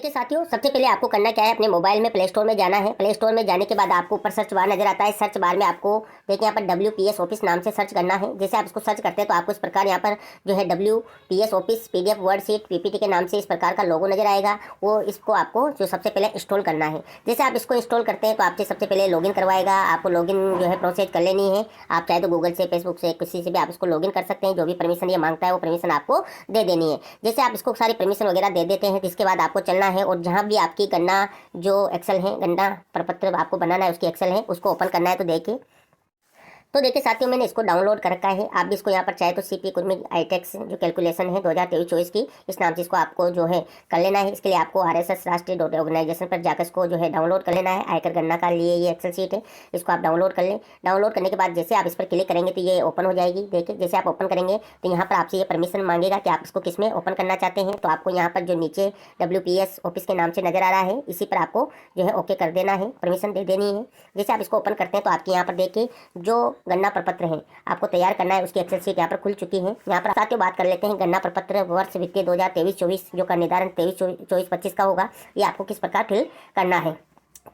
देखिए साथियों, सबसे पहले आपको करना क्या है, अपने मोबाइल में प्ले स्टोर में जाना है। प्ले स्टोर में जाने के बाद आपको ऊपर सर्च बार नजर आता है। सर्च बार में आपको देखिए यहाँ पर WPS ऑफिस नाम से सर्च करना है। जैसे आप इसको सर्च करते हैं तो आपको इस प्रकार यहाँ पर जो है WPS office PDF word sheet PPT के नाम से इस प्रकार का लोगो नजर आएगा। वो इसको आपको जो सबसे पहले इंस्टॉल करना है। जैसे आप इसको इंस्टॉल करते हैं तो आपसे सबसे पहले लॉगिन करवाएगा। आपको लॉगिन जो है प्रोसेस कर लेनी है। आप चाहे तो गूगल से, फेसबुक से, किसी से भी आप इसको लॉगिन कर सकते हैं। जो भी परमिशन ये मांगता है वो परमिशन आपको दे देनी है। जैसे आप इसको सारी परमिशन वगैरह दे देते हैं तो इसके बाद आपको चलना है और जहाँ भी आपकी गन्ना जो एक्सेल है, गन्ना प्रपत्र आपको बनाना है उसकी एक्सेल है, उसको ओपन करना है। तो देखिए साथियों, मैंने इसको डाउनलोड कर रखा है। आप भी इसको यहाँ पर चाहे तो CP कुर्मी ITEX जो कैलकुलेशन है 2023-24 की, इस नाम से इसको आपको जो है कर लेना है। इसके लिए आपको RSS राष्ट्रीय डॉट ऑर्गेनाइजेशन पर जाकर इसको जो है डाउनलोड कर लेना है। आयकर गणना का लिए ये एक्सेल शीट है, इसको आप डाउनलोड कर लें। डाउनलोड करने के बाद जैसे आप इस पर क्लिक करेंगे तो ये ओपन हो जाएगी। देखिए जैसे आप ओपन करेंगे तो यहाँ पर आपसे ये परमिशन मांगेगा कि आप इसको किस में ओपन करना चाहते हैं। तो आपको यहाँ पर जो नीचे WPS ऑफिस के नाम से नजर आ रहा है, इसी पर आपको जो है ओके कर देना है, परमिशन दे देनी है। जैसे आप इसको ओपन करते हैं तो आपके यहाँ पर देखिए जो गन्ना प्रपत्र है आपको तैयार करना है, उसकी एक्सेल शीट यहाँ पर खुल चुकी है। यहाँ पर साथियों बात कर लेते हैं गन्ना प्रपत्र वर्ष वित्तीय 2023-24 जो का निर्धारण 23-24-25 का होगा, ये आपको किस प्रकार फिल करना है।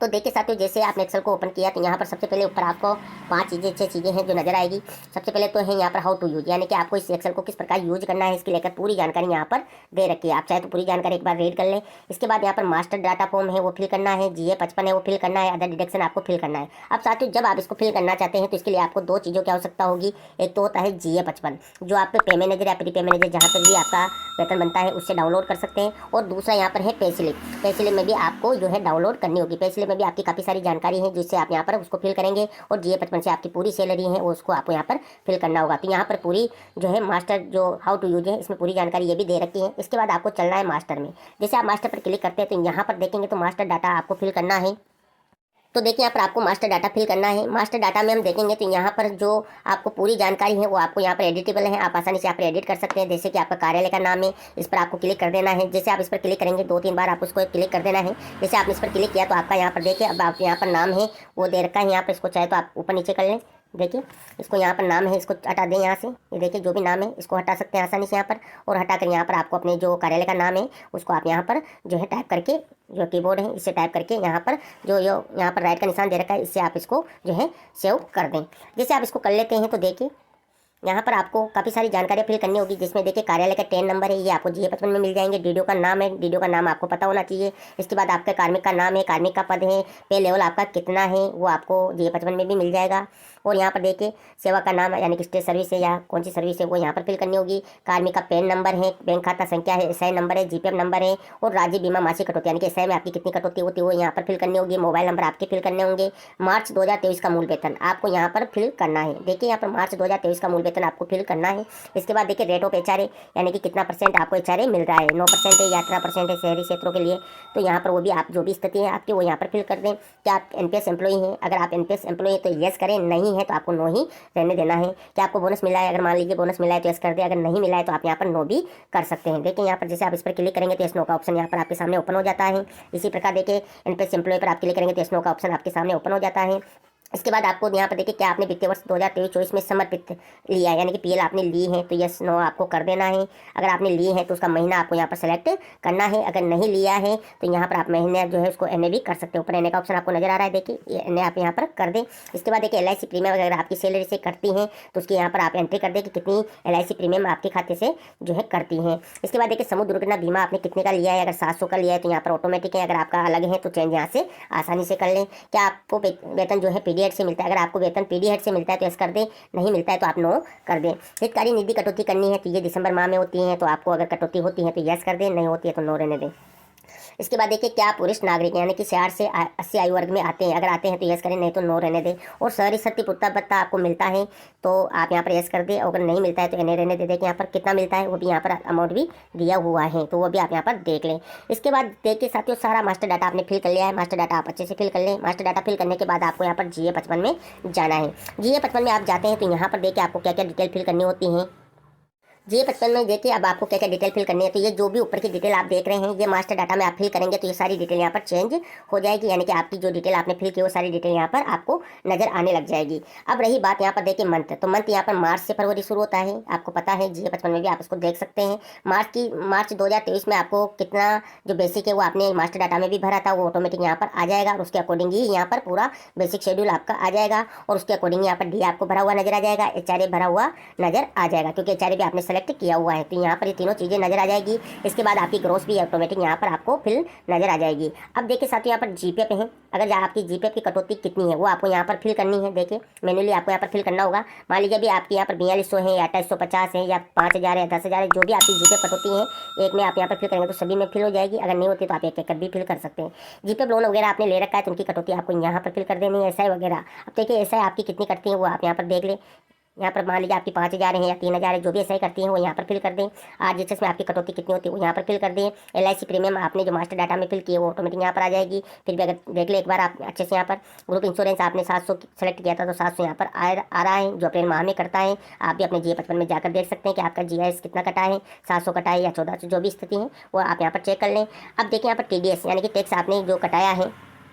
तो देखिए साथियों, जैसे आपने एक्सेल को ओपन किया तो यहाँ पर सबसे पहले ऊपर आपको 5 चीज़ें हैं जो नजर आएगी। सबसे पहले तो है यहाँ पर हाउ टू यूज, यानी कि आपको इस एक्सेल को किस प्रकार यूज करना है, इसकी लेकर पूरी जानकारी यहाँ पर दे रखी है। आप चाहे तो पूरी जानकारी एक बार रीड कर लें। इसके बाद यहाँ पर मास्टर डाटा फॉर्म है वो फिल करना है, GA 55 है वो फिल करना है, अदर डिडक्शन आपको फिल करना है। अब साथियों जब आप इसको फिल करना चाहते हैं तो इसके लिए आपको 2 चीज़ों की आवश्यकता होगी। एक तो होता है GA 55 जो आप पे मैनेजर या प्री पे मैनेजर जहाँ पर भी आपका वेतन बनता है उससे डाउनलोड कर सकते हैं। और दूसरा यहाँ पर है पे स्लिप। पे स्लिप में भी आपको जो है डाउनलोड करनी होगी। पे स्लिप में भी आपकी काफ़ी सारी जानकारी है जिससे आप यहाँ पर उसको फिल करेंगे। और GA 55 से आपकी पूरी सैलरी है वो उसको आपको यहाँ पर फिल करना होगा। तो यहाँ पर पूरी जो है मास्टर जो हाउ टू यूज है इसमें पूरी जानकारी ये भी दे रखी है। इसके बाद आपको चलना है मास्टर में। जैसे आप मास्टर पर क्लिक करते हैं तो यहाँ पर देखेंगे तो मास्टर डाटा आपको फिल करना है। तो देखिए यहाँ पर आपको मास्टर डाटा फिल करना है। मास्टर डाटा में हम देखेंगे तो यहाँ पर जो आपको पूरी जानकारी है वो आपको यहाँ पर एडिटेबल है। आप आसानी से यहाँ पर एडिट कर सकते हैं। जैसे कि आपका कार्यालय का नाम है, इस पर आपको क्लिक कर देना है। जैसे आप इस पर क्लिक करेंगे 2-3 बार आप उसको क्लिक कर देना है। जैसे आपने इस पर क्लिक किया तो आपका यहाँ पर देखिए अब आप यहाँ पर नाम है वो दे रखा है। यहाँ पर इसको चाहे तो आप ऊपर नीचे कर लें। देखिए इसको यहाँ पर नाम है, इसको हटा दें यहाँ से। ये देखिए जो भी नाम है इसको हटा सकते हैं आसानी से यहाँ पर। और हटाकर यहाँ पर आपको अपने जो कार्यालय का नाम है उसको आप यहाँ पर जो है टाइप करके, जो कीबोर्ड है इससे टाइप करके यहाँ पर जो यहाँ पर राइट का निशान दे रखा है इससे आप इसको जो है सेव कर दें। जैसे आप इसको कर लेते हैं तो देखिए यहाँ पर आपको काफ़ी सारी जानकारी फिल करनी होगी। जिसमें देखिए कार्यालय का 10 नंबर है, ये आपको GA 55 में मिल जाएंगे। DDO का नाम है, DDO का नाम आपको पता होना चाहिए। इसके बाद आपका कार्मिक का नाम है, कार्मिक का पद है, पे लेवल आपका कितना है वो आपको GA 55 में भी मिल जाएगा। और यहाँ पर देखिए सेवा का नाम यानी कि स्टेट सर्विस है या कौन सी सर्विस है वो यहाँ पर फिल करनी होगी। कार्मिक का पैन नंबर है, बैंक खाता संख्या है, SI नंबर है, GPF नंबर है। और राज्य बीमा मासिक कटौती यानी कि SI में आपकी कितनी कटौती होती है वो यहाँ पर फिल करनी होगी। मोबाइल नंबर आपके फिल करने होंगे। मार्च 2023 का मूल वेतन आपको यहाँ पर फिल करना है। देखिए यहाँ पर मार्च 2023 का मूल वेतन आपको फिल करना है। इसके बाद देखिए रेट ऑफ HRA यानी कि कितना % आपको HRA मिल रहा है, 9% है या 18% है शहरी क्षेत्रों के लिए। तो यहाँ पर वो भी आप जो भी स्थिति है आपकी वो यहाँ पर फिल कर दें। क्या आप NPS एम्प्लॉई हैं? अगर आप NPS एम्प्लॉई हैं तो येस करें, नहीं है तो आपको नो ही रहने देना है। क्या आपको बोनस मिला है? अगर मान लीजिए बोनस मिला है तो यस कर दें, अगर नहीं मिला है तो आप यहाँ पर नो भी कर सकते हैं। देखिए यहाँ पर जैसे आप इस पर क्लिक करेंगे तो यस नो का ऑप्शन यहाँ पर आपके सामने ओपन हो जाता है। इसी प्रकार देखिए NPS एम्प्लॉय पर आप क्लिक करेंगे तो यस नो का ऑप्शन आपके सामने ओपन हो जाता है। इसके बाद आपको यहाँ पर देखिए क्या आपने वित्तीय वर्ष 2023-24 में समर्पित लिया है यानी कि PL आपने ली है तो यस नो आपको कर देना है। अगर आपने ली है तो उसका महीना आपको यहाँ पर सेलेक्ट करना है। अगर नहीं लिया है तो यहाँ पर आप महीने जो है उसको NA भी कर सकते हैं। ऊपर NA का ऑप्शन आपको नजर आ रहा है, देखिए NA आप यहाँ पर कर दें। इसके बाद देखिए LIC प्रीमियम अगर आपकी सैलरी से करती हैं तो उसकी यहाँ पर आप एंट्री कर दें कि कितनी LIC प्रीमियम आपके खाते से जो है करती हैं। इसके बाद देखिए समूह दुर्घटना बीमा आपने कितने का लिया है, अगर 700 का लिया है तो यहाँ पर ऑटोमेटिक है। अगर आपका अलग है तो चेंज यहाँ से आसानी से कर लें। क्या आपको वेतन जो है PD हेड से मिलता है? अगर आपको वेतन PD हेड से मिलता है तो यस कर दें, नहीं मिलता है तो आप नो कर दें। हितकारी निधि कटौती करनी है तो ये दिसंबर माह में होती है तो आपको अगर कटौती होती है तो यस कर दें, नहीं होती है तो नो रहने दें। इसके बाद देखिए क्या आप वरिष्ठ नागरिक यानी कि 60 से 80 आयु वर्ग में आते हैं? अगर आते हैं तो यस करें, नहीं तो नो रहने दें। और शहरी क्षति पूर्ता भत्ता आपको मिलता है तो आप यहाँ पर यस कर दें, अगर नहीं मिलता है तो एने रहने दे दें। कि यहाँ पर कितना मिलता है वो भी यहाँ पर अमाउंट भी दिया हुआ है तो वो भी आप यहाँ पर देख लें। इसके बाद देखिए साथियों सारा मास्टर डाटा आपने फिल कर लिया है। मास्टर डाटा आप अच्छे से फिल कर लें। मास्टर डाटा फिल करने के बाद आपको यहाँ पर GA 55 में जाना है। GA 55 में आप जाते हैं तो यहाँ पर देखिए आपको क्या क्या डिटेल फिल करनी होती हैं। G55 में देखिए अब आपको क्या क्या डिटेल फिल करनी है। तो ये जो भी ऊपर की डिटेल आप देख रहे हैं ये मास्टर डाटा में आप फिल करेंगे तो ये सारी डिटेल यहाँ पर चेंज हो जाएगी, यानी कि आपकी जो डिटेल आपने फिल की वो सारी डिटेल यहाँ पर आपको नजर आने लग जाएगी। अब रही बात यहाँ पर देखिए मंथ, तो मंथ यहाँ पर मार्च से फरवरी शुरू होता है, आपको पता है G55 में भी आप इसको देख सकते हैं। मार्च 2023 में आपको कितना जो बेसिक है वो आपने मास्टर डाटा में भी भरा था, वो ऑटोमेटिक यहाँ पर आ जाएगा और उसके अकॉर्डिंग ही यहाँ पर पूरा बेसिक शेड्यूल आपका आ जाएगा और उसके अकॉर्डिंग यहाँ पर डी आपको भरा हुआ नजर आ जाएगा, HRA भरा हुआ नजर आ जाएगा, क्योंकि HRA भी आपने सेलेक्ट किया हुआ है। तो यहाँ पर ये तीनों चीज़ें नजर आ जाएगी। इसके बाद आपकी ग्रोथ भी ऑटोमेटिक यहाँ पर आपको फिल नजर आ जाएगी। अब देखिए साथियों यहाँ पर GPF है, अगर आपकी GPF की कटौती कितनी है वो आपको यहाँ पर फिल करनी है। देखिए मैन्युअली आपको यहाँ पर फिल करना होगा। मान लीजिए अभी आपकी यहाँ पर 4200 है या 2850 है या 5000 है 10,000 है, जो भी आपकी GPF कटौती है एक में आप यहाँ पर फिल करेंगे तो सभी में फिल हो जाएगी। अगर नहीं होती तो आप एक एक भी फिल कर सकते हैं। GPF लोन वगैरह आपने ले रखा है तो उनकी कटौती आपको यहाँ पर फिल कर देनी है। SI वगैरह, अब देखिए SI आपकी कितनी कटती है वो आप यहाँ पर देख लें। यहाँ पर मान लीजिए आपकी 5000 है या 3000 है, जो भी SI करती हैं वो यहाँ पर फिल कर दें। RGHS में आपकी कटौती कितनी होती है वो यहाँ पर फिल कर दें। LIC प्रीमियम आपने जो मास्टर डाटा में फिल किए वो ऑटोमेटिक यहाँ पर आ जाएगी। फिर भी अगर देख ले एक बार आप अच्छे से, यहाँ पर ग्रुप इंश्योरेंस आपने 700 सेलेक्ट किया था तो 700 यहाँ पर आ रहा है, जो अप्रैल माह में करता है। आप भी अपने G55 में जाकर देख सकते हैं कि आपका GIS कितना कटा है, 700 कटा है या 1400, जो भी स्थिति है वो आप यहाँ पर चेक कर लें। अब देखिए यहाँ पर TDS यानी कि टैक्स आपने जो कटाया है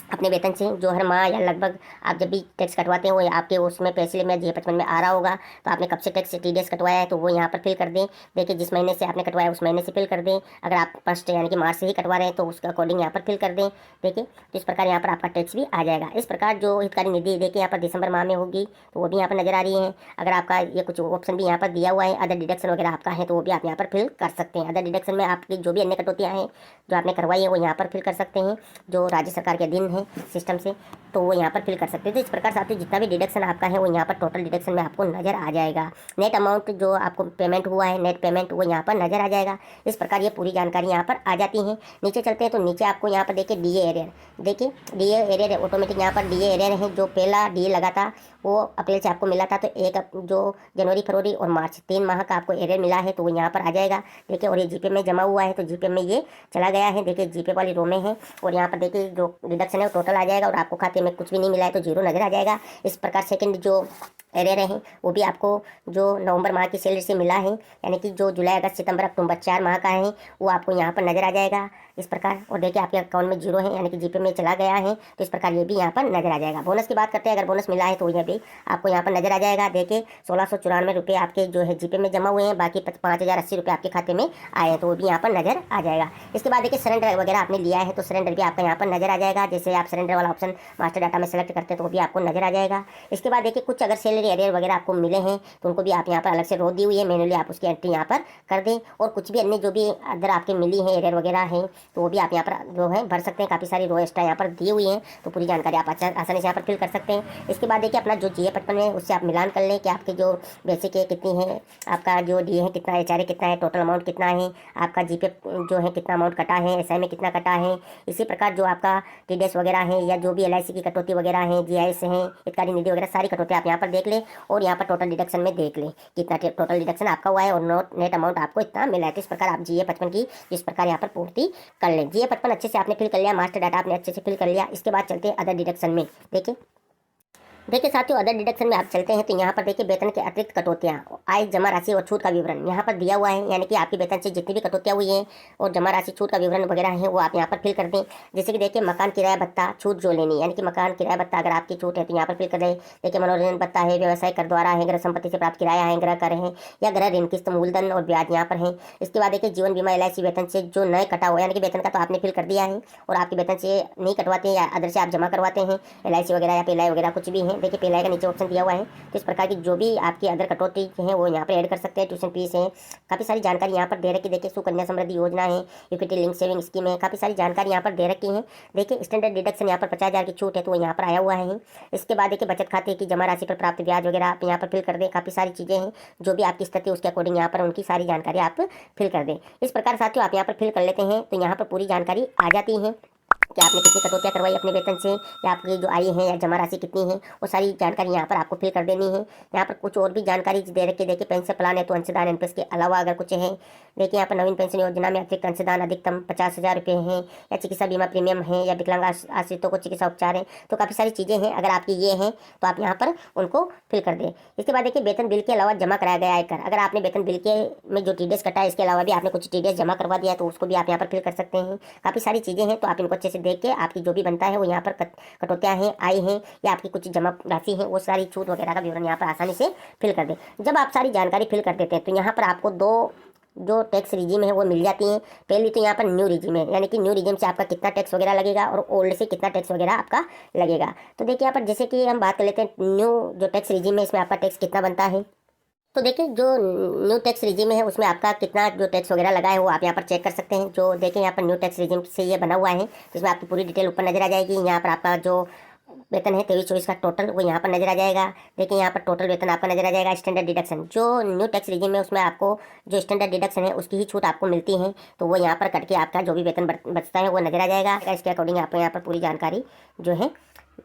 अपने वेतन से, जो हर माह या लगभग आप जब भी टैक्स कटवाते हैं वो आपके उसमें पैसे में G55 में आ रहा होगा। तो आपने कब से टैक्स TDS कटवाया है तो वो यहाँ पर फिल कर दें। देखिए जिस महीने से आपने कटवाया उस महीने से फिल कर दें। अगर आप फर्स्ट यानी कि मार्च से ही कटवा रहे हैं तो उसके अकॉर्डिंग यहाँ पर फिल कर दें। देखिए तो इस प्रकार यहाँ पर आपका टैक्स भी आ जाएगा। इस प्रकार जो हितकारी निधि देखिए यहाँ पर दिसंबर माह में होगी तो वो भी यहाँ पर नजर आ रही है। अगर आपका ये कुछ ऑप्शन भी यहाँ पर दिया हुआ है, अदर डिडक्शन वगैरह आपका है तो वो भी आप यहाँ पर फिल कर सकते हैं। अदर डिडक्शन में आपकी जो भी अन्य कटौतियाँ हैं जो आपने करवाई है वो यहाँ पर फिल कर सकते हैं, जो राज्य सरकार के अधीन है सिस्टम से, तो वो यहाँ पर फिल कर सकते हैं। तो इस प्रकार साथियों जितना भी डिडक्शन आपका है वो यहाँ पर टोटल डिडक्शन में आपको नजर आ जाएगा। नेट अमाउंट जो आपको पेमेंट हुआ है, नेट पेमेंट, वो यहाँ पर नजर आ जाएगा। इस प्रकार ये पूरी जानकारी यहाँ पर आ जाती है। नीचे चलते हैं तो नीचे आपको यहाँ पर देखिए DA एरियर, देखिए DA एरियर ऑटोमेटिक यहाँ पर DA एरियर है। जो पहला DA लगा था वो अप्रैल से आपको मिला था, तो एक जो जनवरी फरवरी और मार्च 3 माह का आपको एरियर मिला है तो वो यहाँ पर आ जाएगा। देखिए और ये GPF में जमा हुआ है तो GPF में ये चला गया है। देखिए GPF वाली रो में है और यहाँ पर देखिए जो डिडक्शन है वो टोटल आ जाएगा और आपको खाते में कुछ भी नहीं मिला है तो जीरो नजर आ जाएगा। इस प्रकार सेकंड जो एरियर है वो भी आपको जो नवंबर माह की सैलरी से मिला है, यानी कि जो जुलाई अगस्त सितंबर अक्टूबर 4 माह का है वो आपको यहाँ पर नजर आ जाएगा इस प्रकार। और देखिए आपके अकाउंट में जीरो है यानी कि GPF में चला गया है, तो इस प्रकार ये भी यहाँ पर नजर आ जाएगा। बोनस की बात करते हैं, अगर बोनस मिला है तो यह भी आपको यहाँ पर नजर आ जाएगा। देखिए 1694 रुपये आपके जो है GPF में जमा हुए हैं, बाकी 5080 रुपये आपके खाते में आए हैं तो वो भी यहाँ पर नजर आ जाएगा। इसके बाद देखिए सरेंडर वगैरह आपने लिया है तो सरेंडर भी आपका यहाँ पर नजर आ जाएगा। जैसे आप सरेंडर वाला ऑप्शन मास्टर डाटा में सेलेक्ट करते हैं तो वो भी आपको नजर आ जाएगा। इसके बाद देखिए कुछ अगर सैलरी एरियर वगैरह आपको मिले हैं तो उनको भी आप यहाँ पर अलग से रो दी हुई है, मैनुअली आप उसकी एंट्री यहाँ पर कर दें। और कुछ भी अन्य जो भी अदर आपके मिली है एरियर वगैरह है तो वो भी आप यहाँ पर जो है भर सकते हैं। काफ़ी सारी रो एक्स्ट्रा यहाँ पर दी हुई हैं तो पूरी जानकारी आप आसानी से यहाँ पर फिल कर सकते हैं। इसके बाद देखिए अपना जो G55 है उससे आप मिलान कर लें कि आपके जो बेसिक है कितनी है, आपका जो डी है कितना है, HRA कितना है, टोटल अमाउंट कितना है, आपका GPF जो है कितना अमाउंट कटा है, SI में कितना कटा है। इसी प्रकार जो आपका TDS वगैरह है या जो भी LIC की कटौती वगैरह है, GIS है, हितकारी निधि वगैरह सारी कटौती आप यहाँ पर देख लें और यहाँ पर टोटल डिडक्शन में देख लें कितना टोटल डिडक्शन आपका हुआ है और नेट अमाउंट आपको इतना मिला है। तो इस प्रकार आप GA55 की इस प्रकार यहाँ पर पूर्ति कर लें। GA55 अच्छे से आपने फिल कर लिया, मास्टर डाटा आपने अच्छे से फिल कर लिया। इसके बाद चलते हैं अदर डिडक्शन में। देखिए साथियों अदर डिडक्शन में आप चलते हैं तो यहाँ पर देखिए वेतन के अतिरिक्त कटौतियाँ, आय, जमा राशि और छूट का विवरण यहाँ पर दिया हुआ है, यानी कि आपके वेतन से जितनी भी कटौतियाँ हुई हैं और जमा राशि छूट का विवरण वगैरह है वो आप यहाँ पर फिल कर दें। जैसे कि देखिए मकान किराया भत्ता छूट जो लेनी, यानी कि मकान किराया भत्ता अगर आपकी छूट है तो यहाँ पर फिल कर दें। देखिए मनोरंजन भत्ता है, व्यवसाय कर द्वारा है, गृह संपत्ति से प्राप्त किराया है, गृह कर है या गृह ऋण किस्त मूलधन और ब्याज यहाँ पर है। इसके बाद देखिए जीवन बीमा LIC वेतन से जो नए कटा हुआ यानी कि वेतन का तो आपने फिल कर दिया है और आपके वेतन से नहीं कटवाते हैं या अदर से आप जमा करवाते हैं LIC वगैरह या पेलाई वगैरह कुछ भी है। देखिए पेलाई का नीचे ऑप्शन दिया हुआ है तो इस प्रकार की जो भी आपकी अदर कटौती है वो यहाँ पर ऐड कर सकते हैं। ट्यूशन फीस है, काफ़ी सारी जानकारी यहाँ पर दे रखी। देखिए सुकन्या समृद्धि योजना है, इक्विटी लिंक सेविंग स्कीम है, काफ़ी सारी जानकारी यहाँ पर दे रखी है। देखिए स्टैंडर्ड डिडक्शन यहाँ पर 50,000 की छूट है तो वो यहाँ पर आया हुआ है। इसके बाद देखिए बचत खाते की जमा राशि पर प्राप्त ब्याज वगैरह आप यहाँ पर फिल कर दें। काफ़ी सारी चीज़ें हैं जो भी आपकी स्थिति उसके अकॉर्डिंग यहाँ पर उनकी सारी जानकारी आप फिल कर दें। इस प्रकार साथियों आप यहाँ पर फिल कर लेते हैं तो यहाँ पर पूरी जानकारी आ जाती है। कि आपने कितनी कटौतियाँ करवाई अपने वेतन से, या आपकी जो आय है या जमा राशि कितनी है, वो सारी जानकारी यहाँ पर आपको फिल कर देनी है। यहाँ पर कुछ और भी जानकारी दे रखी, देखिए पेंशन प्लान है तो अंशदान एनपीएस के अलावा अगर कुछ है, देखिए यहाँ पर नवीन पेंशन योजना में अतिरिक्त अंशदान अधिकतम 50,000 रुपये हैं, या चिकित्सा बीमा प्रीमियम है, या विकलांग आश्रितों को चिकित्सा उपचार है, तो काफ़ी सारी चीज़ें हैं। अगर आपकी ये हैं तो आप यहाँ पर उनको फिल कर दें। इसके बाद देखिए वेतन बिल के अलावा जमा कराया गया आयकर, अगर आपने वेतन बिल के में जो टीडीएस कटा है इसके अलावा भी आपने कुछ टीडीएस जमा करवा दिया तो उसको भी आप यहाँ पर फिल कर सकते हैं। काफ़ी सारी चीज़ें हैं, तो आप इनको अच्छे से देख के आपकी जो भी बनता है वो यहाँ पर कटौतियाँ हैं, आय हैं, या आपकी कुछ जमा राशि है, वो सारी छूट वगैरह का विवरण यहाँ पर आसानी से फिल कर दें। जब आप सारी जानकारी फिल कर देते हैं तो यहाँ पर आपको दो जो टैक्स रिजीम है वो मिल जाती हैं। पहली तो यहाँ पर न्यू रिजीम है, यानी कि न्यू रिजीम से आपका कितना टैक्स वगैरह लगेगा और ओल्ड से कितना टैक्स वगैरह आपका लगेगा। तो देखिए यहाँ पर जैसे कि हम बात कर लेते हैं न्यू जो टैक्स रिजीम है, इसमें आपका टैक्स कितना बनता है। तो देखिए जो न्यू टैक्स रिजीम है उसमें आपका कितना जो टैक्स वगैरह लगा है वो आप यहाँ पर चेक कर सकते हैं। जो देखिए यहाँ पर न्यू टैक्स रिजीम से ये बना हुआ है, तो इसमें आपकी पूरी डिटेल ऊपर नजर आ जाएगी। यहाँ पर आपका जो वेतन है 23-24 का टोटल वो यहाँ पर नजर आ जाएगा। देखिए यहाँ पर टोटल वेतन आपका नजर आ जाएगा। स्टैंडर्ड डिडक्शन जो न्यू टैक्स रिजीम है उसमें आपको जो स्टैंडर्ड डिडक्शन है उसकी ही छूट आपको मिलती है, तो वो यहाँ पर कट के आपका जो भी वेतन बचता है वो नजर आ जाएगा। इसके अकॉर्डिंग आपको यहाँ पर पूरी जानकारी जो है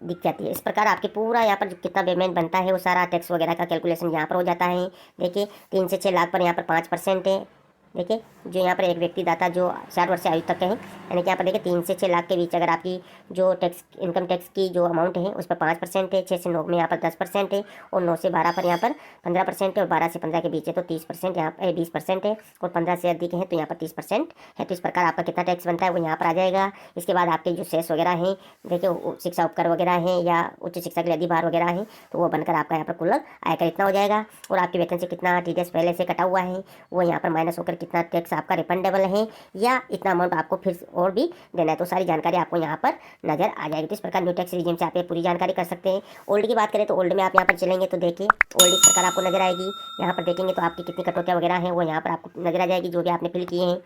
दिख जाती है। इस प्रकार आपके पूरा यहाँ पर जो कितना पेमेंट बनता है वो सारा टैक्स वगैरह का कैलकुलेशन यहाँ पर हो जाता है। देखिए 3 से 6 लाख पर यहाँ पर 5% है। देखिए जो यहाँ पर एक व्यक्ति दाता जो 60 वर्ष से आयु तक के हैं, यानी कि यहाँ पर देखिए 3 से 6 लाख के बीच अगर आपकी जो टैक्स इनकम टैक्स की जो अमाउंट है उस पर 5% है, 6 से 9 में यहाँ पर 10% है, और 9 से 12 पर यहाँ पर 15% है, और 12 से 15 के बीच है तो 30% यहाँ पर 20% है, और 15 से अधिक है तो यहाँ पर 30% है। तो इस प्रकार आपका कितना टैक्स बनता है वो यहाँ पर आ जाएगा। इसके बाद आपके जो सेस वगैरह हैं, देखिए शिक्षा उपकर वगैरह हैं या उच्च शिक्षा के लिए अधिभार वगैरह हैं, तो वो बनकर आपका यहाँ पर कुल आयकर इतना हो जाएगा। और आपके वेतन से कितना टीडीएस पहले से कटा हुआ है वो यहाँ पर माइनस होकर कितना टैक्स आपका रिफंडेबल है, या इतना अमाउंट आपको फिर और भी देना है, तो सारी जानकारी आपको यहाँ पर नजर आ जाएगी। तो इस प्रकार न्यू टैक्स रिजीम से आप ये पूरी जानकारी कर सकते हैं। ओल्ड की बात करें तो ओल्ड में आप यहाँ पर चलेंगे तो देखिए ओल्ड इस प्रकार आपको नजर आएगी। यहाँ पर देखेंगे तो आपकी कितनी कटौतियाँ वगैरह हैं वो यहाँ पर आपको नजर आ जाएगी, जो भी आपने फिल किए हैं।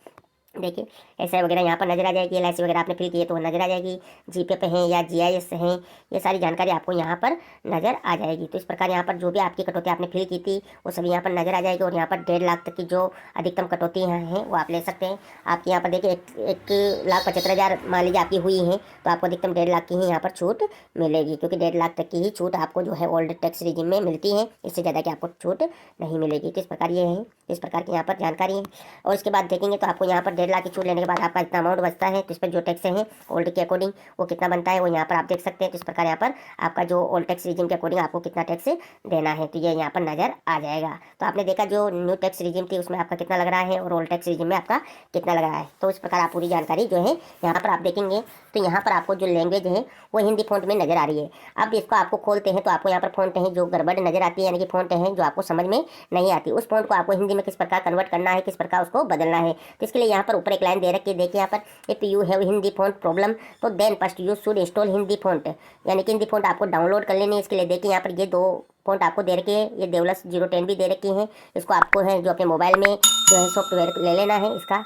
देखिए ऐसा वगैरह यहाँ पर नजर आ जाएगी। एलआईसी वगैरह आपने फिल की है तो नजर आ जाएगी। जीपे पे हैं या जीआईएस हैं, ये सारी जानकारी आपको यहाँ पर नजर आ जाएगी। तो इस प्रकार यहाँ पर जो भी आपकी कटौती आपने फिल की थी वो सभी यहाँ पर नजर आ जाएगी। और यहाँ पर 1.5 लाख तक की जो अधिकतम कटौती हैं वो आप ले सकते हैं। आपकी यहाँ पर देखिए 1,75,000 मान लीजिए आपकी हुई है तो आपको अधिकतम 1.5 लाख की ही यहाँ पर छूट मिलेगी, क्योंकि 1.5 लाख तक की ही छूट आपको जो है ओल्ड टैक्स रिजीम में मिलती है, इससे ज़्यादा की आपको छूट नहीं मिलेगी। तो इस प्रकार ये है, इस प्रकार की यहाँ पर जानकारी है। और इसके बाद देखेंगे तो आपको यहाँ पर 1.5 लाख की छूट लेने के बाद आपका इतना अमाउंट बचता है, तो इस पर जो टैक्स है ओल्ड के अकॉर्डिंग वो कितना बनता है वो यहाँ पर आप देख सकते हैं। तो इस प्रकार यहाँ पर आपका जो ओल्ड टैक्स रिजीम के अकॉर्डिंग आपको कितना टैक्स देना है तो ये यहाँ पर नजर आ जाएगा। तो आपने देखा जो न्यू टैक्स रिजीम थी उसमें आपका कितना लग रहा है और ओल्ड टैक्स रिजीम में आपका कितना लग रहा है। तो इस प्रकार आप पूरी जानकारी जो है यहाँ पर आप देखेंगे तो यहाँ पर आपको जो लैंग्वेज है वो हिंदी फॉन्ट में नजर आ रही है। अब इसको आपको खोलते हैं तो आपको यहाँ पर फॉन्ट है जो गड़बड़ नजर आती है, यानी कि फॉन्ट है जो आपको समझ में नहीं आती, उस फॉन्ट को आपको हिंदी में किस प्रकार कन्वर्ट करना है, किस प्रकार उसको बदलना है। तो इसके लिए यहाँ पर ऊपर एक लाइन दे रखी है, देखिए यहाँ पर if you have Hindi font problem तो then first you should install Hindi font, यानी कि हिंदी फॉन्ट आपको डाउनलोड कर लेनी है। इसके लिए देखिए यहाँ पर ये 2 फॉन्ट आपको दे रखे हैं, ये देवलस 010 भी दे रखी है। इसको आपको है जो अपने मोबाइल में जो है सॉफ्टवेयर ले लेना है इसका।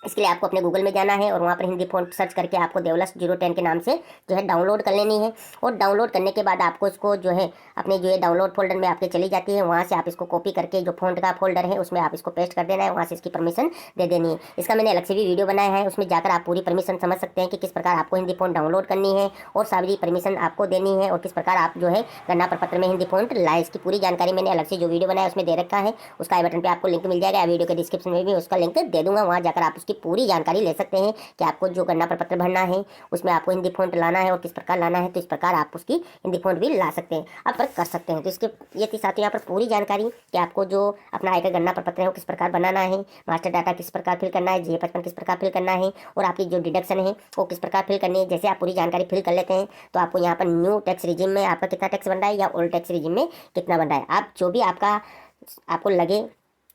इसके लिए आपको अपने गूगल में जाना है और वहाँ पर हिंदी फॉन्ट सर्च करके आपको देवलस 010 के नाम से जो है डाउनलोड कर लेनी है। और डाउनलोड करने के बाद आपको इसको जो है अपने जो है डाउनलोड फोल्डर में आपके चली जाती है, वहाँ से आप इसको कॉपी करके जो फॉन्ट का फोल्डर है उसमें आप इसको पेस्ट कर देना है, वहाँ से इसकी परमिशन दे देनी है। इसका मैंने अलग से भी वीडियो बनाया है, उसमें जाकर आप पूरी परमिशन समझ सकते हैं कि किस प्रकार आपको हिंदी फॉन्ट डाउनलोड करनी है और सारी परमिशन आपको देनी है, और किस प्रकार आप जो है गणना प्रपत्र में हिंदी फॉन्ट लाए। इसकी पूरी जानकारी मैंने अलग से जो वीडियो बनाया उसमें दे रखा है, उसका आई बटन पर आपको लिंक मिल जाएगा, वीडियो के डिस्क्रिप्शन में भी उसका लिंक दे दूंगा, वहाँ जाकर आप उसकी पूरी जानकारी सकते हैं कि आपको जो गणना प्रपत्र भरना है उसमें आपको हिंदी फॉन्ट लाना है और किस प्रकार लाना है। तो इस प्रकार आप उसकी हिंदी फॉन्ट भी ला सकते हैं, आप कर सकते हैं। तो इसके ये थी साथियों यहाँ पर पूरी जानकारी कि आपको जो अपना आयकर गणना प्रपत्र है वो किस प्रकार बनाना है, मास्टर डाटा किस प्रकार फिल करना है, J55 किस प्रकार फिल करना है, और आपकी जो डिडक्शन है वो किस प्रकार फिल करनी है। जैसे आप पूरी जानकारी फिल कर लेते हैं तो आपको यहाँ पर न्यू टैक्स रिजीम में आपका कितना टैक्स बन रहा है या ओल्ड टैक्स रिजीम में कितना बन रहा है, आप जो भी आपको लगे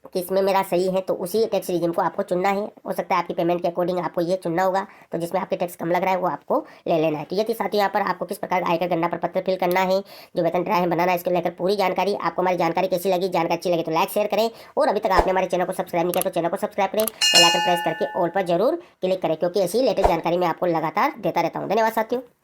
कि इसमें मेरा सही है तो उसी टैक्स रिजीम को आपको चुनना है। हो सकता है आपकी पेमेंट के अकॉर्डिंग आपको ये चुनना होगा, तो जिसमें आपके टैक्स कम लग रहा है वो आपको ले लेना है। तो ये थी साथियों यहाँ पर आपको किस प्रकार आयकर गणना प्रपत्र फिल करना है, जो वेतन ड्रा है बनाना है, इसको लेकर पूरी जानकारी। आपको हमारी जानकारी कैसी लगी, जानकारी अच्छी लगी तो लाइक शेयर करें, और अभी तक आपने हमारे चैनल को सब्सक्राइब नहीं किया तो चैनल को सब्सक्राइब करें, बेल आइकन प्रेस करके ऑल पर जरूर क्लिक करें, क्योंकि ऐसी लेटेस्ट जानकारी मैं आपको लगातार देता रहता हूँ। धन्यवाद साथियों।